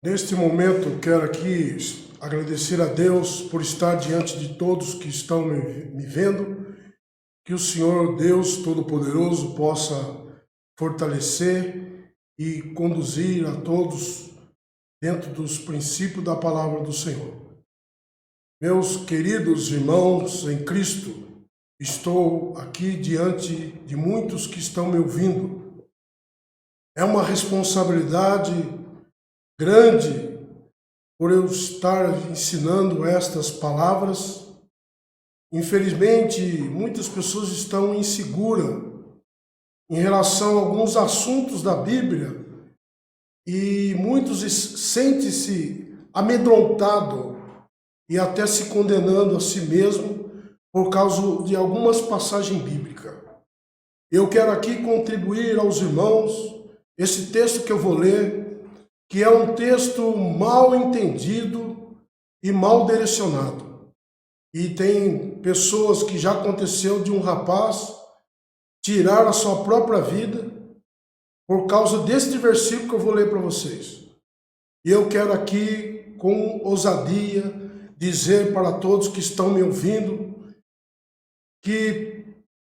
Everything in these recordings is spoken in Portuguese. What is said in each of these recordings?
Neste momento, quero aqui agradecer a Deus por estar diante de todos que estão me vendo, que o Senhor Deus Todo-Poderoso possa fortalecer e conduzir a todos dentro dos princípios da palavra do Senhor. Meus queridos irmãos em Cristo, estou aqui diante de muitos que estão me ouvindo. É uma responsabilidade grande por eu estar ensinando estas palavras. Infelizmente, muitas pessoas estão inseguras em relação a alguns assuntos da Bíblia e muitos sentem-se amedrontados e até se condenando a si mesmo por causa de algumas passagens bíblicas. Eu quero aqui contribuir aos irmãos esse texto que eu vou ler, que é um texto mal entendido e mal direcionado. E tem pessoas que já aconteceu de um rapaz tirar a sua própria vida por causa deste versículo que eu vou ler para vocês. E eu quero aqui, com ousadia, dizer para todos que estão me ouvindo, que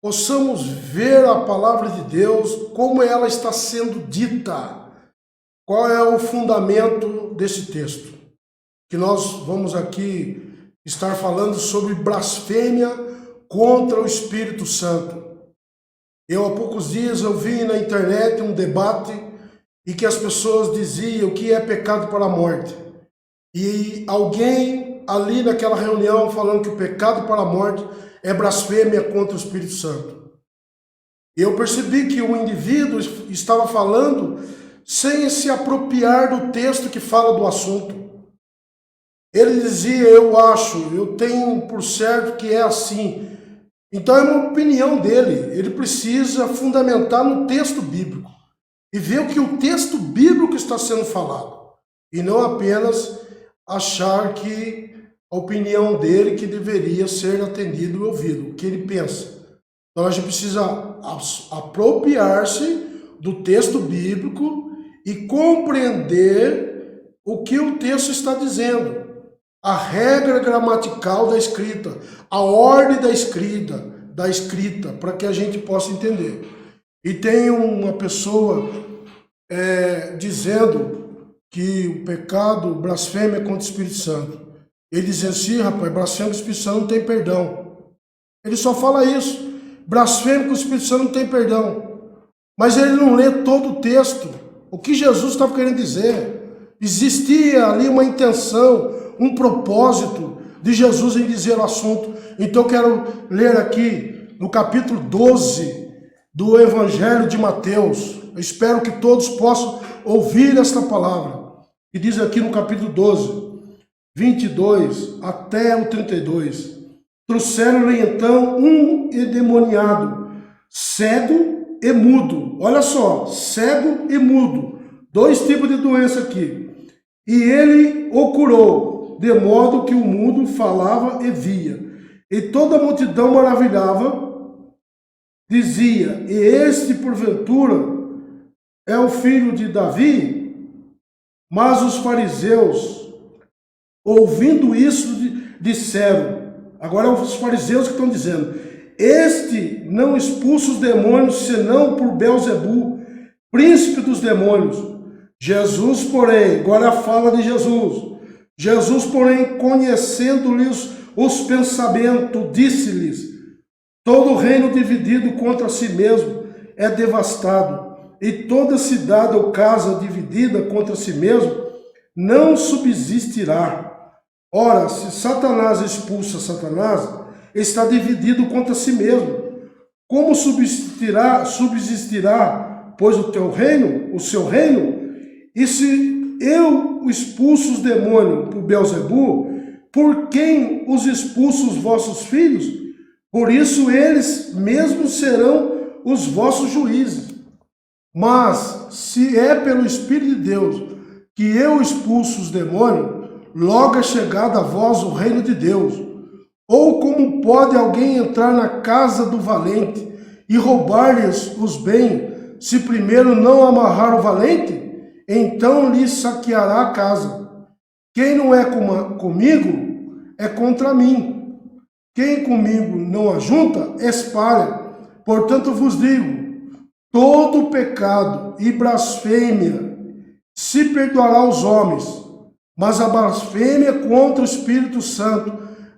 possamos ver a palavra de Deus, como ela está sendo dita. Qual é o fundamento desse texto? Que nós vamos aqui estar falando sobre blasfêmia contra o Espírito Santo. Eu, há poucos dias, eu vi na internet um debate e que as pessoas diziam que é pecado para a morte. E alguém ali naquela reunião falando que o pecado para a morte é blasfêmia contra o Espírito Santo. Eu percebi que o indivíduo estava falando sem se apropriar do texto que fala do assunto. Ele dizia, eu acho, eu tenho por certo que é assim. Então é uma opinião dele, ele precisa fundamentar no texto bíblico e ver o que o texto bíblico está sendo falado, e não apenas achar que a opinião dele que deveria ser atendida e ouvido, o que ele pensa. Então a gente precisa apropriar-se do texto bíblico e compreender o que o texto está dizendo, a regra gramatical da escrita, a ordem da escrita, para que a gente possa entender. E tem uma pessoa dizendo que o pecado, blasfêmia contra o Espírito Santo. Ele diz assim, rapaz, blasfêmia contra o Espírito Santo não tem perdão. Ele só fala isso, blasfêmia contra o Espírito Santo não tem perdão. Mas ele não lê todo o texto. O que Jesus estava querendo dizer? Existia ali uma intenção, um propósito de Jesus em dizer o assunto. Então eu quero ler aqui no capítulo 12 do Evangelho de Mateus. Eu espero que todos possam ouvir esta palavra. Que diz aqui no capítulo 12, 22 até o 32. Trouxeram-lhe então um endemoniado, cego e mudo. Olha só, cego e mudo. Dois tipos de doença aqui. E ele o curou, de modo que o mudo falava e via. E toda a multidão maravilhava, dizia, e este porventura é o filho de Davi? Mas os fariseus, ouvindo isso, disseram, agora os fariseus que estão dizendo, este não expulsa os demônios, senão por Beelzebul, príncipe dos demônios. Jesus, porém, agora fala de Jesus. Jesus, porém, conhecendo-lhes os pensamentos, disse-lhes, todo reino dividido contra si mesmo é devastado, e toda cidade ou casa dividida contra si mesmo não subsistirá. Ora, se Satanás expulsa Satanás, está dividido contra si mesmo. Como subsistirá, pois, o teu reino, o seu reino? E se eu expulso os demônios por Beelzebul, por quem os expulso os vossos filhos? Por isso eles mesmos serão os vossos juízes. Mas se é pelo Espírito de Deus que eu expulso os demônios, logo é chegado a vós o reino de Deus. Ou como pode alguém entrar na casa do valente e roubar-lhes os bens, se primeiro não amarrar o valente? então lhe saqueará a casa. Quem não é comigo é contra mim. Quem comigo não ajunta, espalha. Portanto vos digo, todo pecado e blasfêmia se perdoará aos homens, mas a blasfêmia contra o Espírito Santo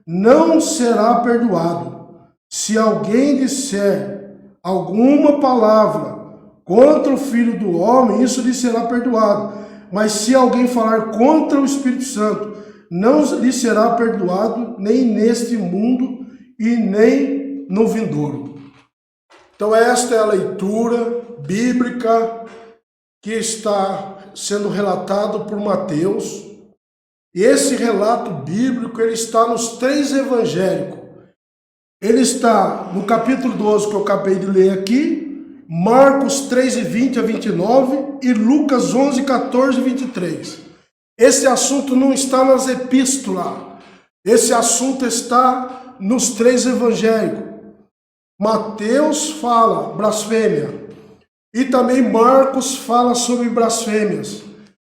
não será perdoado. Se alguém disser alguma palavra contra o Filho do Homem, isso lhe será perdoado. Mas se alguém falar contra o Espírito Santo, não lhe será perdoado nem neste mundo e nem no vindouro. Então esta é a leitura bíblica que está sendo relatado por Mateus. E esse relato bíblico, ele está nos 3 evangelhos. Ele está no capítulo 12, que eu acabei de ler aqui, Marcos 3, 20 a 29 e Lucas 11, 14 e 23. Esse assunto não está nas epístolas. Esse assunto está nos 3 evangelhos. Mateus fala blasfêmia e também Marcos fala sobre blasfêmias.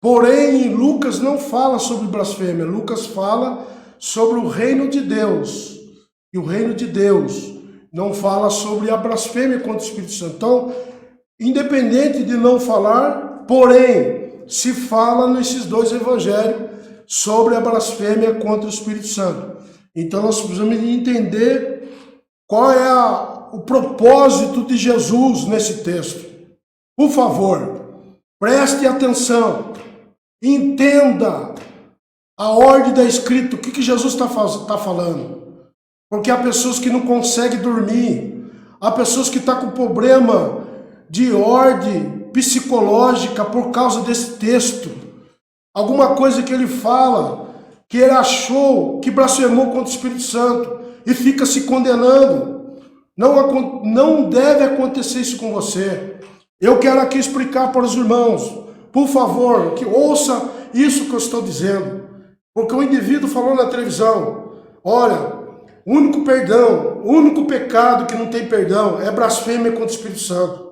Porém, Lucas não fala sobre blasfêmia. Lucas fala sobre o reino de Deus. E o reino de Deus não fala sobre a blasfêmia contra o Espírito Santo. Então, independente de não falar, porém, se fala nesses 2 evangelhos sobre a blasfêmia contra o Espírito Santo. Então, nós precisamos entender qual é o propósito de Jesus nesse texto. Por favor, preste atenção, entenda a ordem da Escrita, o que Jesus está falando. Porque há pessoas que não conseguem dormir, há pessoas que estão com problema de ordem psicológica por causa desse texto. Alguma coisa que ele fala, que ele achou que blasfemou contra o Espírito Santo e fica se condenando. Não deve acontecer isso com você. Eu quero aqui explicar para os irmãos, por favor, que ouça isso que eu estou dizendo. Porque o indivíduo falou na televisão, olha, o único perdão, o único pecado que não tem perdão é blasfêmia contra o Espírito Santo.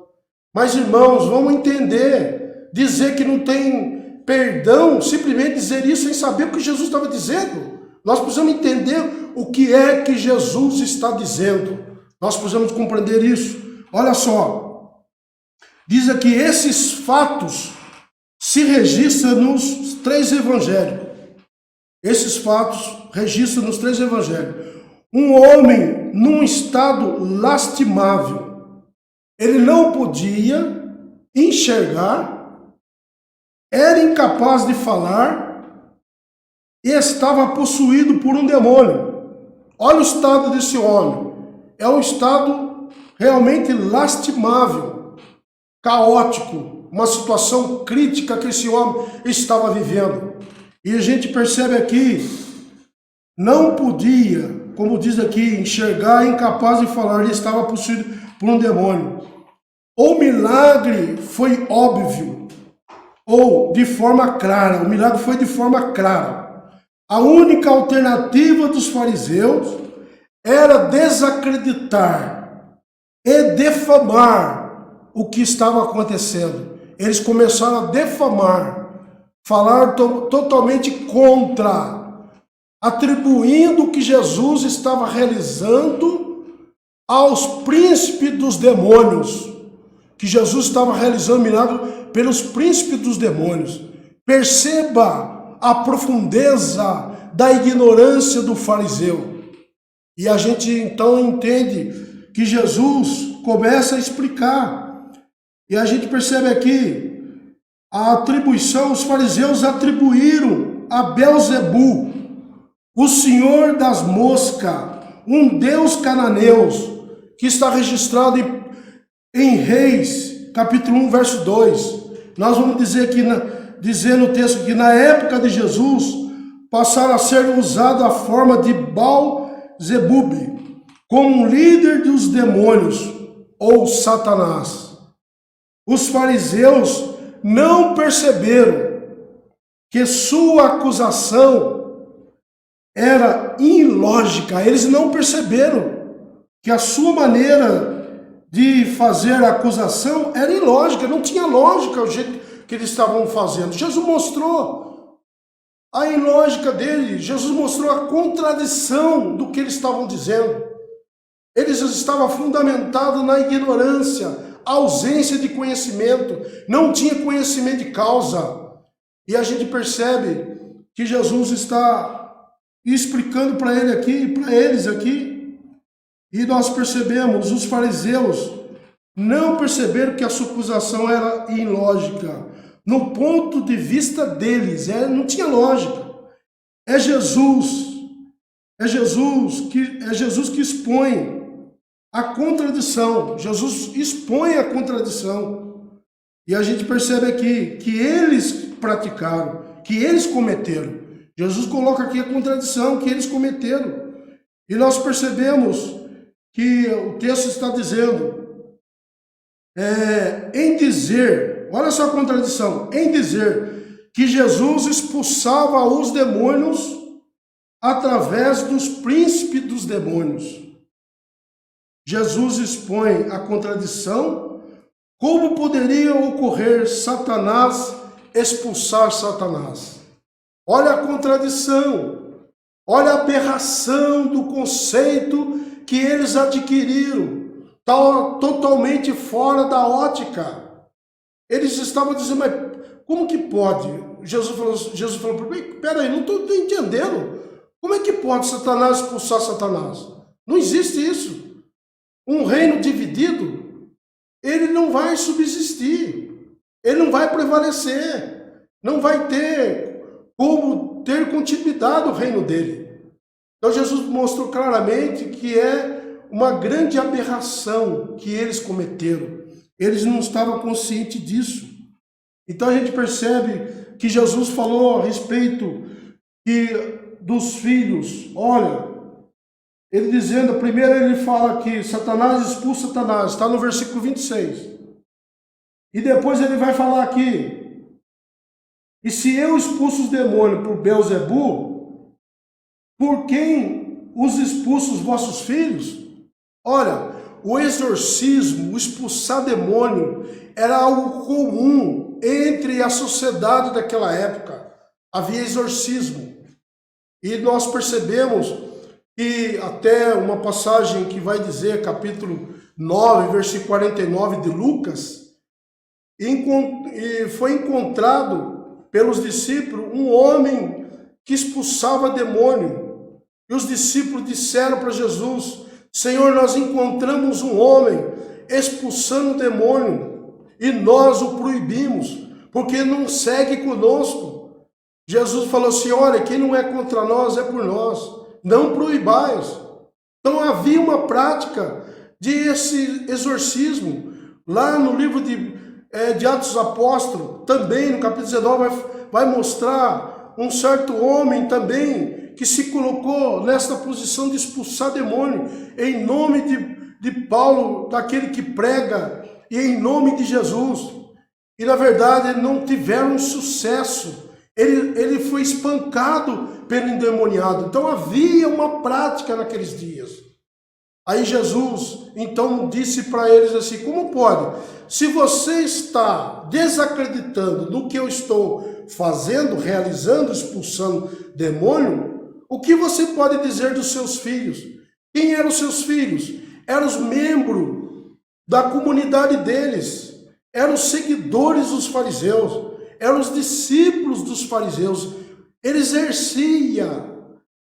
Mas, irmãos, vamos entender, dizer que não tem perdão, simplesmente dizer isso sem saber o que Jesus estava dizendo. Nós precisamos entender o que é que Jesus está dizendo. Nós precisamos compreender isso. Olha só, diz aqui, esses fatos se registram nos 3 evangelhos. Esses fatos registram nos 3 evangelhos. Um homem num estado lastimável. Ele não podia enxergar, era incapaz de falar e estava possuído por um demônio. Olha o estado desse homem. É um estado realmente lastimável, caótico, uma situação crítica que esse homem estava vivendo. E a gente percebe aqui, não podia, como diz aqui, enxergar, incapaz de falar, ele estava possuído por um demônio. O milagre foi óbvio, ou de forma clara, o milagre foi de forma clara. A única alternativa dos fariseus era desacreditar e defamar o que estava acontecendo. Eles começaram a defamar, falar totalmente contra, atribuindo o que Jesus estava realizando aos príncipes dos demônios, que Jesus estava realizando milagre pelos príncipes dos demônios. Perceba a profundeza da ignorância do fariseu. E a gente então entende que Jesus começa a explicar. E a gente percebe aqui a atribuição, os fariseus atribuíram a Belzebu, o senhor das moscas, um deus cananeu, que está registrado em Reis, capítulo 1, verso 2. Nós vamos dizer no texto que na época de Jesus passaram a ser usada a forma de Baal-zebub, como líder dos demônios, ou Satanás. Os fariseus não perceberam que sua acusação era ilógica. Eles não perceberam que a sua maneira de fazer a acusação era ilógica, não tinha lógica o jeito que eles estavam fazendo. Jesus mostrou a ilógica dele, Jesus mostrou a contradição do que eles estavam dizendo. Eles estavam fundamentados na ignorância, ausência de conhecimento, não tinha conhecimento de causa. E a gente percebe que Jesus está explicando para ele aqui, para eles aqui, e nós percebemos, os fariseus não perceberam que a sua acusação era ilógica. No ponto de vista deles, não tinha lógica. É Jesus que expõe a contradição. Jesus expõe a contradição. E a gente percebe aqui que eles praticaram, que eles cometeram. Jesus coloca aqui a contradição que eles cometeram. E nós percebemos que o texto está dizendo, em dizer, olha só a contradição, em dizer que Jesus expulsava os demônios através dos príncipes dos demônios. Jesus expõe a contradição. Como poderia ocorrer Satanás expulsar Satanás? Olha a contradição, olha a aberração do conceito que eles adquiriram, está totalmente fora da ótica. Eles estavam dizendo, mas como que pode? Jesus falou, peraí, não estou entendendo. Como é que pode Satanás expulsar Satanás? Não existe isso. Um reino dividido, ele não vai subsistir, ele não vai prevalecer, não vai ter como ter continuidade o reino dele. Então Jesus mostrou claramente que é uma grande aberração que eles cometeram. Eles não estavam conscientes disso. Então a gente percebe que Jesus falou a respeito dos filhos. Olha, ele dizendo, primeiro ele fala que Satanás expulsa Satanás, está no versículo 26. E depois ele vai falar aqui, e se eu expulso os demônios por Beelzebu, por quem os expulso os vossos filhos? Olha, o exorcismo, o expulsar demônio, era algo comum entre a sociedade daquela época. Havia exorcismo. E nós percebemos que até uma passagem que vai dizer, capítulo 9, versículo 49 de Lucas, foi encontrado pelos discípulos um homem que expulsava demônio. E os discípulos disseram para Jesus, Senhor, nós encontramos um homem expulsando demônio e nós o proibimos, porque não segue conosco. Jesus falou assim, olha, quem não é contra nós é por nós. Não proibais. Então havia uma prática de esse exorcismo. Lá no livro de Atos dos Apóstolos, também no capítulo 19, vai mostrar um certo homem também que se colocou nesta posição de expulsar demônio, em nome de Paulo, daquele que prega, e em nome de Jesus. E na verdade não tiveram sucesso. Ele foi espancado pelo endemoniado. Então havia uma prática naqueles dias. Aí Jesus então disse para eles assim, como pode? Se você está desacreditando no que eu estou fazendo, realizando, expulsando demônio, o que você pode dizer dos seus filhos? Quem eram os seus filhos? Eram os membros da comunidade deles, eram os seguidores dos fariseus, eram os discípulos dos fariseus. Ele exercia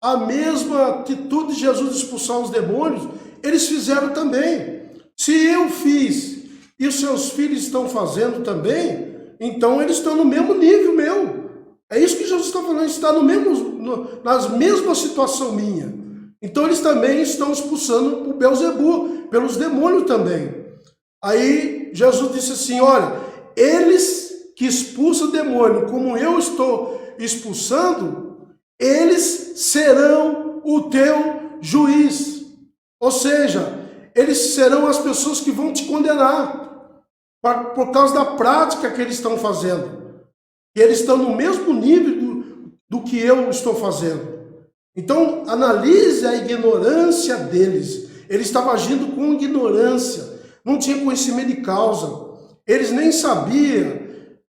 a mesma atitude de Jesus de expulsar os demônios, eles fizeram também. Se eu fiz e os seus filhos estão fazendo também, então eles estão no mesmo nível meu. É isso que Jesus está falando, está nas mesma situação minha. Então eles também estão expulsando o Beelzebu, pelos demônios também. Aí Jesus disse assim, olha, eles que expulsam o demônio, como eu estou expulsando, eles serão o teu juiz. Ou seja, eles serão as pessoas que vão te condenar por causa da prática que eles estão fazendo. E eles estão no mesmo nível do que eu estou fazendo. Então, analise a ignorância deles. Eles estavam agindo com ignorância, não tinham conhecimento de causa. Eles nem sabiam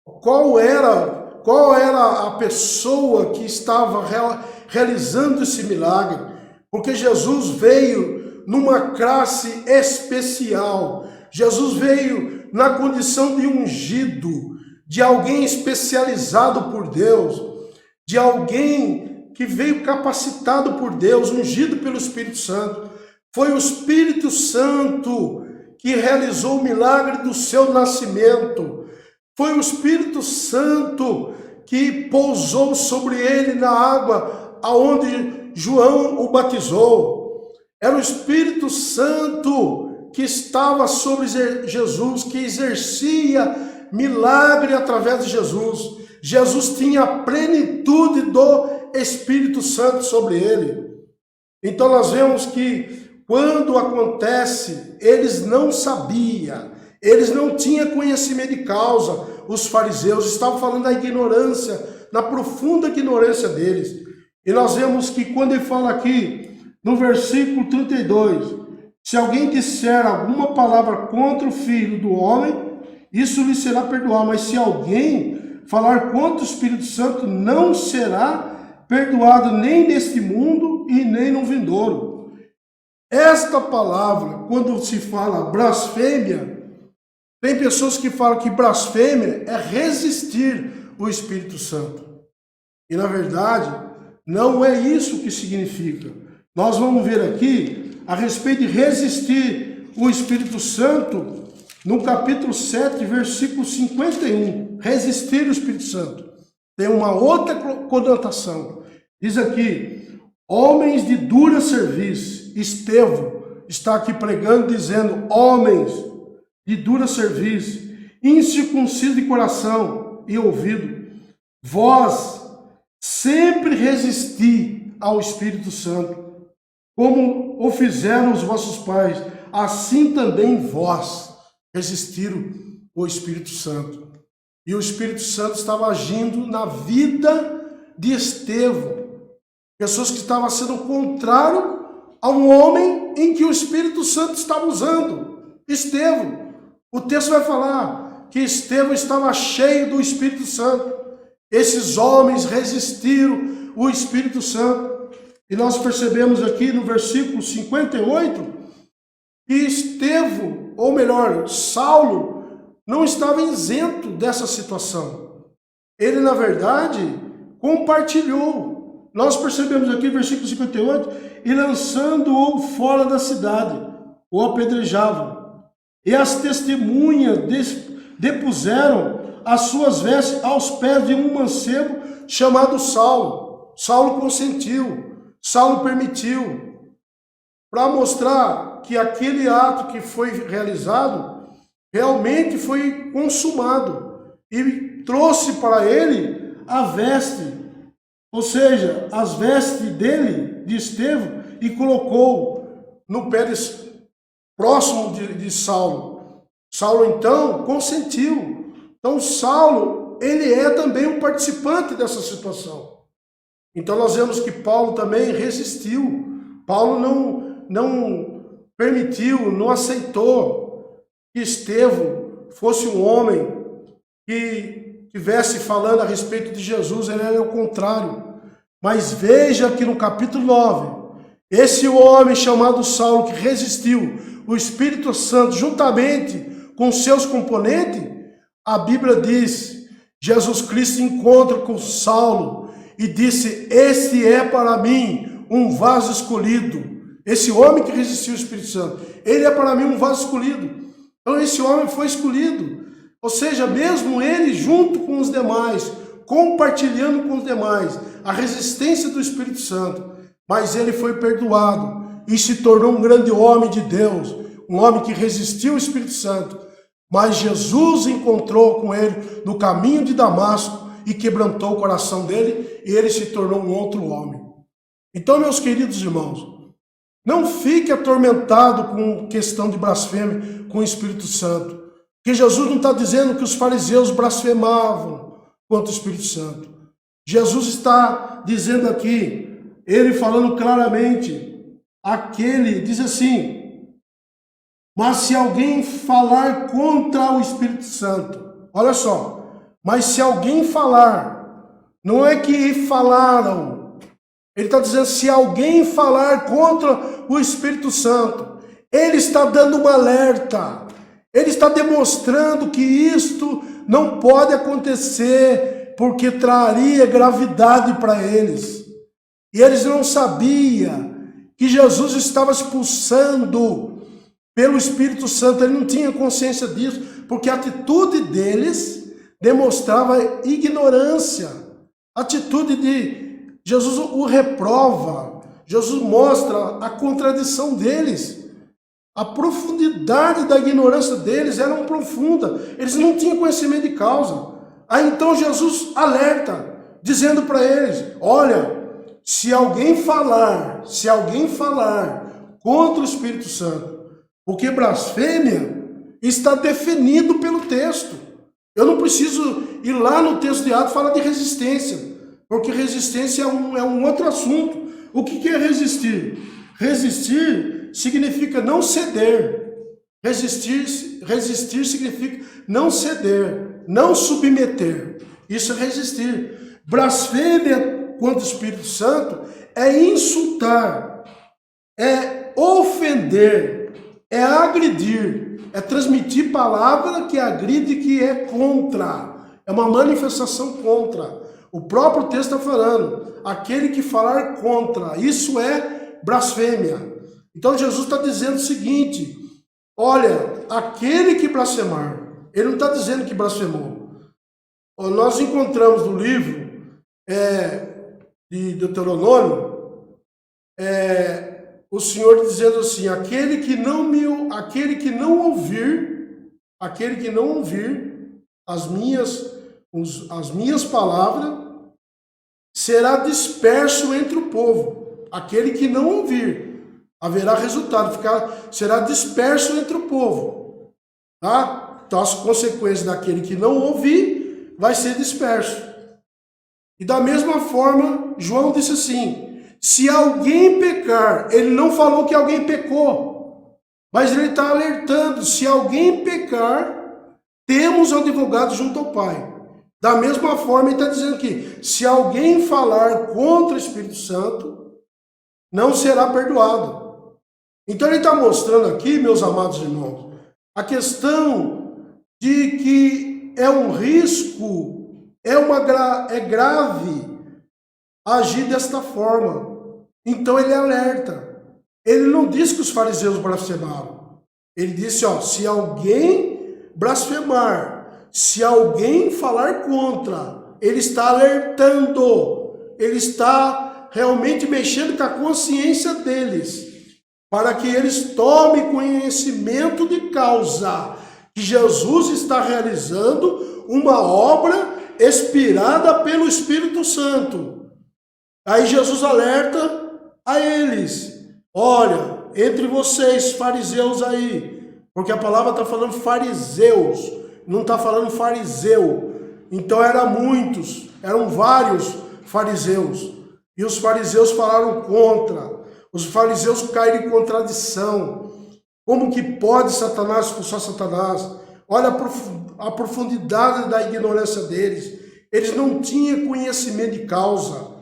Qual era a pessoa que estava realizando esse milagre? Porque Jesus veio numa classe especial. Jesus veio na condição de ungido, de alguém especializado por Deus, de alguém que veio capacitado por Deus, ungido pelo Espírito Santo. Foi o Espírito Santo que realizou o milagre do seu nascimento. Foi o Espírito Santo que pousou sobre ele na água aonde João o batizou. Era o Espírito Santo que estava sobre Jesus, que exercia milagre através de Jesus. Jesus tinha a plenitude do Espírito Santo sobre ele. Então nós vemos que quando acontece, eles não sabiam, eles não tinham conhecimento de causa. Os fariseus estavam falando da ignorância, na profunda ignorância deles. E nós vemos que quando ele fala aqui, no versículo 32, se alguém disser alguma palavra contra o Filho do Homem, isso lhe será perdoado. Mas se alguém falar contra o Espírito Santo, não será perdoado nem neste mundo e nem no vindouro. Esta palavra, quando se fala blasfêmia, tem pessoas que falam que blasfêmia é resistir o Espírito Santo. E na verdade, não é isso que significa. Nós vamos ver aqui a respeito de resistir o Espírito Santo no capítulo 7, versículo 51. Resistir o Espírito Santo. Tem uma outra conotação. Diz aqui, homens de dura serviço. Estevão está aqui pregando, dizendo, homens de dura serviço, incircuncisos de coração e ouvido, vós sempre resisti ao Espírito Santo, como o fizeram os vossos pais, assim também vós resistiram ao Espírito Santo. E o Espírito Santo estava agindo na vida de Estevão, pessoas que estavam sendo contrário a um homem em que o Espírito Santo estava usando, Estevão. O texto vai falar que Estevão estava cheio do Espírito Santo. Esses homens resistiram o Espírito Santo. E nós percebemos aqui no versículo 58 que Estevão, ou melhor, Saulo, não estava isento dessa situação. Ele, na verdade, compartilhou. Nós percebemos aqui, versículo 58, e lançando-o fora da cidade, o apedrejavam. E as testemunhas depuseram as suas vestes aos pés de um mancebo chamado Saulo. Saulo consentiu, Saulo permitiu, para mostrar que aquele ato que foi realizado realmente foi consumado. E trouxe para ele a veste, ou seja, as vestes dele, de Estevão, e colocou no pé próximo de Saulo. Saulo, então, consentiu. Então, Saulo, ele é também um participante dessa situação. Então, nós vemos que Paulo também resistiu. Paulo não permitiu, não aceitou que Estevão fosse um homem que estivesse falando a respeito de Jesus. Ele era o contrário. Mas veja que no capítulo 9, esse homem chamado Saulo, que resistiu o Espírito Santo juntamente com seus componentes, a Bíblia diz, Jesus Cristo encontra com Saulo e disse, este é para mim um vaso escolhido. Esse homem que resistiu o Espírito Santo, ele é para mim um vaso escolhido. Então esse homem foi escolhido. Ou seja, mesmo ele junto com os demais, compartilhando com os demais a resistência do Espírito Santo, mas ele foi perdoado e se tornou um grande homem de Deus, um homem que resistiu ao Espírito Santo. Mas Jesus encontrou com ele no caminho de Damasco e quebrantou o coração dele e ele se tornou um outro homem. Então, meus queridos irmãos, não fique atormentado com questão de blasfêmia com o Espírito Santo. Porque Jesus não está dizendo que os fariseus blasfemavam contra o Espírito Santo. Jesus está dizendo aqui, ele falando claramente, aquele diz assim, mas se alguém falar contra o Espírito Santo, olha só, Mas se alguém falar, não é que falaram, ele está dizendo, se alguém falar contra o Espírito Santo, ele está dando um alerta, ele está demonstrando que isto não pode acontecer, porque traria gravidade para eles. E eles não sabiam que Jesus estava expulsando pelo Espírito Santo, ele não tinha consciência disso, porque a atitude deles demonstrava ignorância. A atitude de Jesus o reprova, Jesus mostra a contradição deles. A profundidade da ignorância deles era profunda, eles não tinham conhecimento de causa. Aí então Jesus alerta, dizendo para eles, olha, se alguém falar contra o Espírito Santo, porque blasfêmia está definido pelo texto. Eu não preciso ir lá no texto de Atos falar de resistência, porque resistência é um outro assunto. O que é resistir? Resistir significa não ceder. Resistir significa não ceder, não submeter. Isso é resistir. Blasfêmia contra o Espírito Santo é insultar, é ofender, é agredir, é transmitir palavra que agride, que é contra. É uma manifestação contra. O próprio texto está falando, aquele que falar contra, isso é blasfêmia. Então Jesus está dizendo o seguinte, olha, aquele que blasfemar, ele não está dizendo que blasfemou. Nós encontramos no livro de Deuteronômio, o Senhor dizendo assim, aquele que não ouvir as minhas palavras, será disperso entre o povo. Aquele que não ouvir, haverá resultado, será disperso entre o povo. Tá? Então as consequências daquele que não ouvir vai ser disperso. E da mesma forma, João disse assim, se alguém pecar, ele não falou que alguém pecou, mas ele está alertando, se alguém pecar, temos advogado junto ao Pai. Da mesma forma, ele está dizendo que se alguém falar contra o Espírito Santo, não será perdoado. Então ele está mostrando aqui, meus amados irmãos, a questão de que é um risco, é grave agir desta forma. Então ele alerta. Ele não diz que os fariseus blasfemaram. Ele disse, se alguém blasfemar, se alguém falar contra, ele está alertando, ele está realmente mexendo com a consciência deles, para que eles tomem conhecimento de causa, que Jesus está realizando uma obra inspirada pelo Espírito Santo. Aí Jesus alerta a eles, olha, entre vocês fariseus aí, porque a palavra está falando fariseus, não está falando fariseu. Então eram vários fariseus. E os fariseus falaram contra. Os fariseus caíram em contradição. Como que pode Satanás expulsar Satanás? Olha a profundidade da ignorância deles. Eles não tinham conhecimento de causa.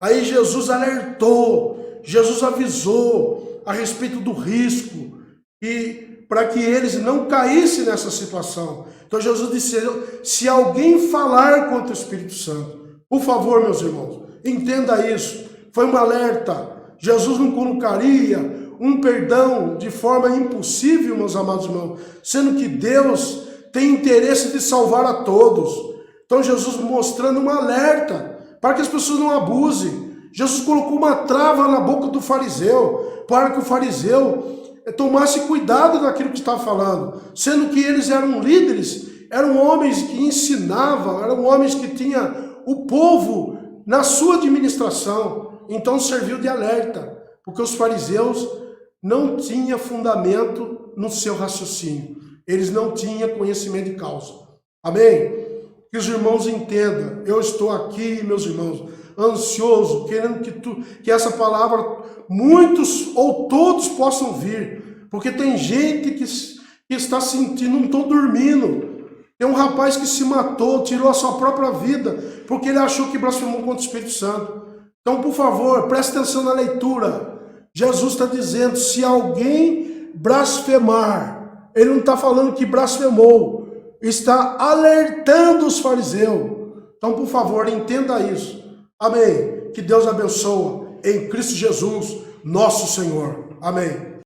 Aí Jesus alertou, Jesus avisou a respeito do risco e para que eles não caíssem nessa situação. Então Jesus disse, se alguém falar contra o Espírito Santo, por favor, meus irmãos, entenda isso, foi um alerta. Jesus não colocaria um perdão de forma impossível, meus amados irmãos, sendo que Deus tem interesse de salvar a todos. Então Jesus mostrando um alerta, para que as pessoas não abusem. Jesus colocou uma trava na boca do fariseu, para que o fariseu tomasse cuidado daquilo que estava falando, sendo que eles eram líderes, eram homens que ensinavam, eram homens que tinham o povo na sua administração. Então serviu de alerta, porque os fariseus não tinham fundamento no seu raciocínio, eles não tinham conhecimento de causa. Amém? Que os irmãos entendam, eu estou aqui, meus irmãos, ansioso, querendo que essa palavra muitos ou todos possam vir, porque tem gente que está sentindo, não estou dormindo, Tem um rapaz que se matou, tirou a sua própria vida, porque ele achou que blasfemou contra o Espírito Santo. Então, por favor, preste atenção na leitura. Jesus está dizendo, se alguém blasfemar, ele não está falando que blasfemou, está alertando os fariseus. Então, por favor, entenda isso. Amém. Que Deus abençoe em Cristo Jesus, nosso Senhor. Amém.